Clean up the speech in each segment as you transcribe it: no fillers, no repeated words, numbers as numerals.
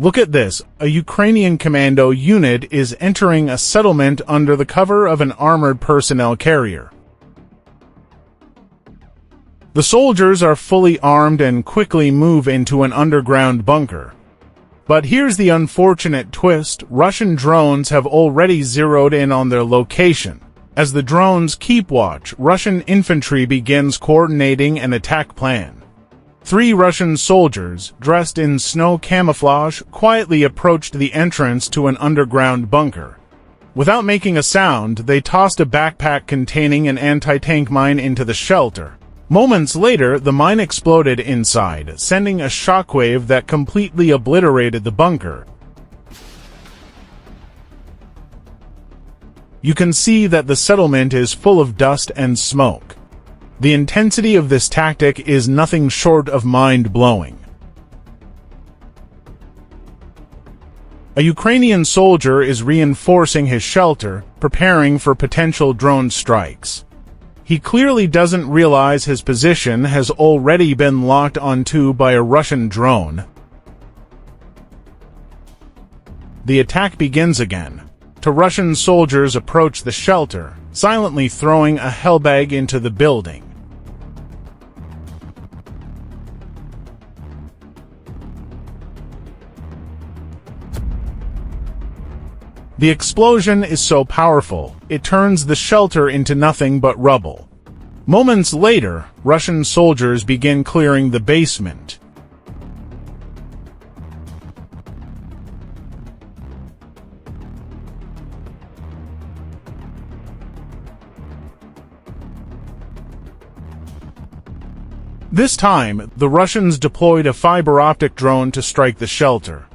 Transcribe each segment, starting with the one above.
Look at this. A Ukrainian commando unit is entering a settlement under the cover of an armored personnel carrier. The soldiers are fully armed and quickly move into an underground bunker. But here's the unfortunate twist. Russian drones have already zeroed in on their location. As the drones keep watch, Russian infantry begins coordinating an attack plan. 3 Russian soldiers, dressed in snow camouflage, quietly approached the entrance to an underground bunker. Without making a sound, they tossed a backpack containing an anti-tank mine into the shelter. Moments later, the mine exploded inside, sending a shockwave that completely obliterated the bunker. You can see that the settlement is full of dust and smoke. The intensity of this tactic is nothing short of mind-blowing. A Ukrainian soldier is reinforcing his shelter, preparing for potential drone strikes. He clearly doesn't realize his position has already been locked onto by a Russian drone. The attack begins again. 2 Russian soldiers approach the shelter, silently throwing a hellbag into the building. The explosion is so powerful, it turns the shelter into nothing but rubble. Moments later, Russian soldiers begin clearing the basement. This time, the Russians deployed a fiber-optic drone to strike the shelter.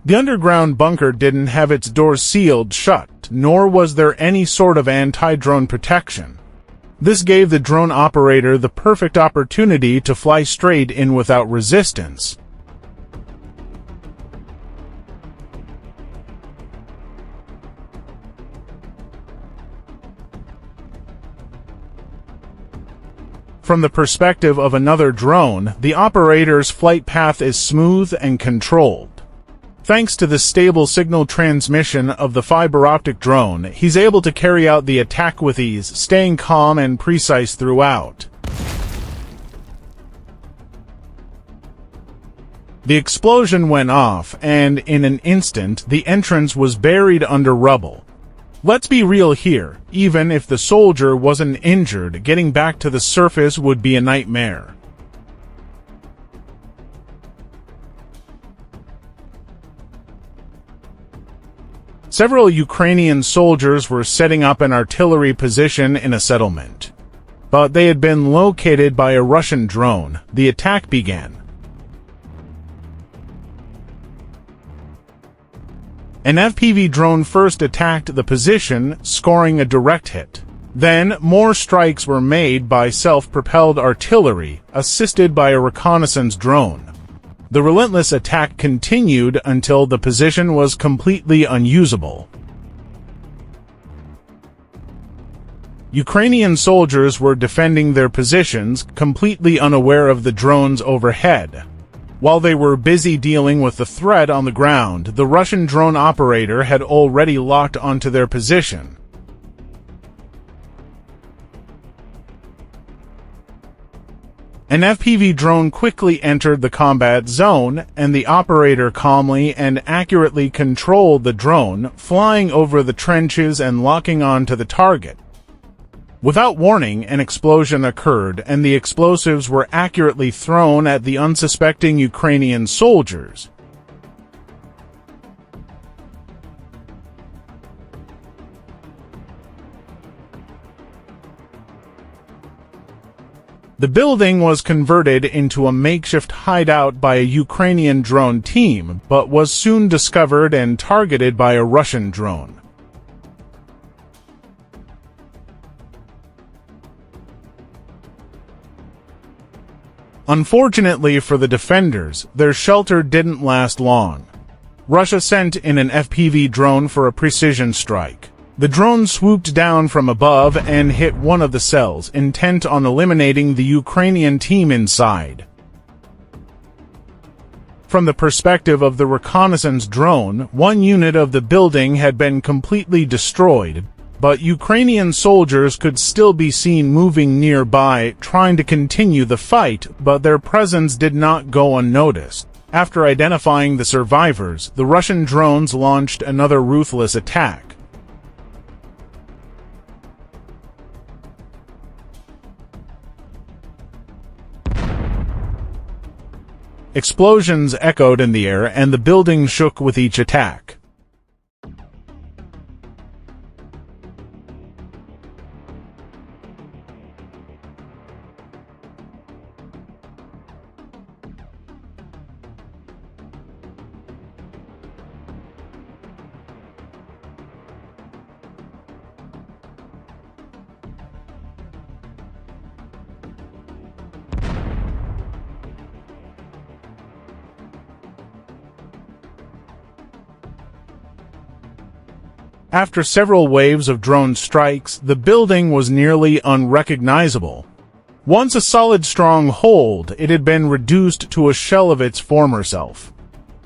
The underground bunker didn't have its doors sealed shut, nor was there any sort of anti-drone protection. This gave the drone operator the perfect opportunity to fly straight in without resistance. From the perspective of another drone, the operator's flight path is smooth and controlled. Thanks to the stable signal transmission of the fiber-optic drone, he's able to carry out the attack with ease, staying calm and precise throughout. The explosion went off, and in an instant, the entrance was buried under rubble. Let's be real here, even if the soldier wasn't injured, getting back to the surface would be a nightmare. Several Ukrainian soldiers were setting up an artillery position in a settlement. But they had been located by a Russian drone. The attack began. An FPV drone first attacked the position, scoring a direct hit. Then, more strikes were made by self-propelled artillery, assisted by a reconnaissance drone. The relentless attack continued until the position was completely unusable. Ukrainian soldiers were defending their positions, completely unaware of the drones overhead. While they were busy dealing with the threat on the ground, the Russian drone operator had already locked onto their position. An FPV drone quickly entered the combat zone, and the operator calmly and accurately controlled the drone, flying over the trenches and locking on to the target. Without warning, an explosion occurred, and the explosives were accurately thrown at the unsuspecting Ukrainian soldiers. The building was converted into a makeshift hideout by a Ukrainian drone team, but was soon discovered and targeted by a Russian drone. Unfortunately for the defenders, their shelter didn't last long. Russia sent in an FPV drone for a precision strike. The drone swooped down from above and hit one of the cells, intent on eliminating the Ukrainian team inside. From the perspective of the reconnaissance drone, one unit of the building had been completely destroyed, but Ukrainian soldiers could still be seen moving nearby, trying to continue the fight, but their presence did not go unnoticed. After identifying the survivors, the Russian drones launched another ruthless attack. Explosions echoed in the air, and the building shook with each attack. After several waves of drone strikes, the building was nearly unrecognizable. Once a solid stronghold, it had been reduced to a shell of its former self.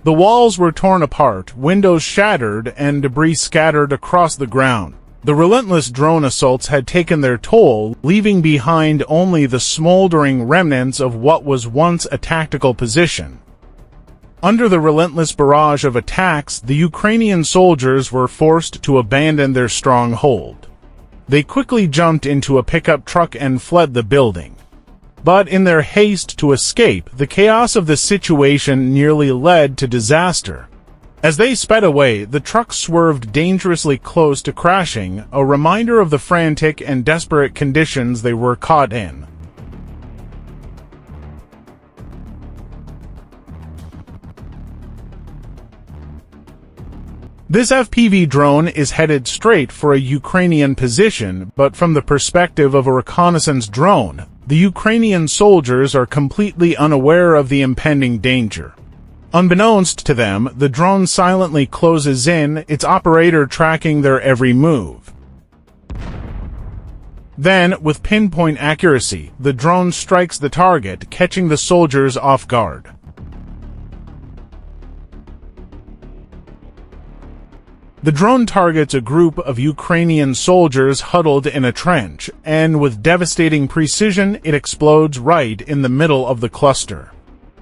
The walls were torn apart, windows shattered, and debris scattered across the ground. The relentless drone assaults had taken their toll, leaving behind only the smoldering remnants of what was once a tactical position. Under the relentless barrage of attacks, the Ukrainian soldiers were forced to abandon their stronghold. They quickly jumped into a pickup truck and fled the building. But in their haste to escape, the chaos of the situation nearly led to disaster. As they sped away, the truck swerved dangerously close to crashing, a reminder of the frantic and desperate conditions they were caught in. This FPV drone is headed straight for a Ukrainian position, but from the perspective of a reconnaissance drone, the Ukrainian soldiers are completely unaware of the impending danger. Unbeknownst to them, the drone silently closes in, its operator tracking their every move. Then, with pinpoint accuracy, the drone strikes the target, catching the soldiers off guard. The drone targets a group of Ukrainian soldiers huddled in a trench, and with devastating precision, it explodes right in the middle of the cluster.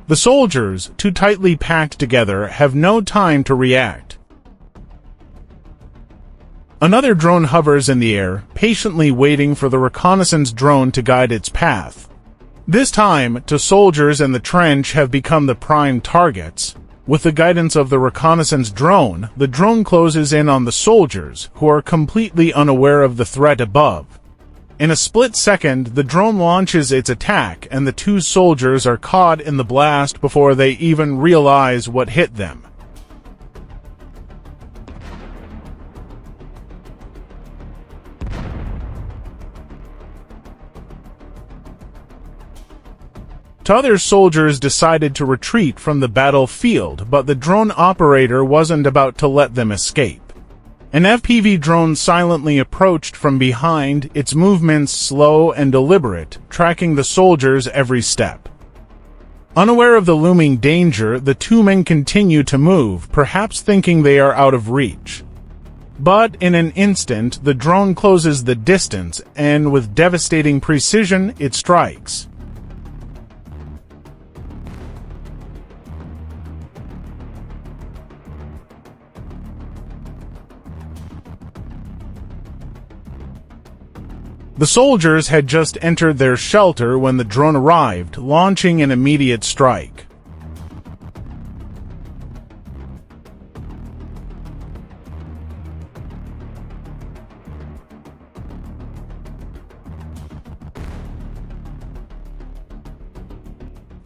The soldiers, too tightly packed together, have no time to react. Another drone hovers in the air, patiently waiting for the reconnaissance drone to guide its path. This time, two soldiers in the trench have become the prime targets. With the guidance of the reconnaissance drone, the drone closes in on the soldiers, who are completely unaware of the threat above. In a split second, the drone launches its attack, and the two soldiers are caught in the blast before they even realize what hit them. Other soldiers decided to retreat from the battlefield, but the drone operator wasn't about to let them escape. An FPV drone silently approached from behind, its movements slow and deliberate, tracking the soldiers' every step. Unaware of the looming danger, the two men continue to move, perhaps thinking they are out of reach. But in an instant, the drone closes the distance, and with devastating precision, it strikes. The soldiers had just entered their shelter when the drone arrived, launching an immediate strike.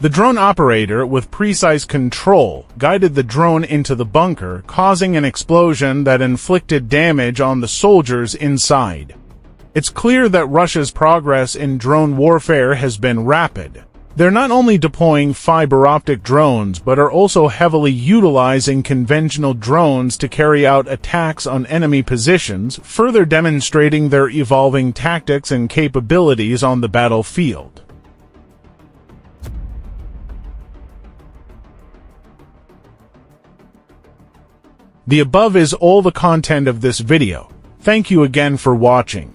The drone operator, with precise control, guided the drone into the bunker, causing an explosion that inflicted damage on the soldiers inside. It's clear that Russia's progress in drone warfare has been rapid. They're not only deploying fiber-optic drones, but are also heavily utilizing conventional drones to carry out attacks on enemy positions, further demonstrating their evolving tactics and capabilities on the battlefield. The above is all the content of this video. Thank you again for watching.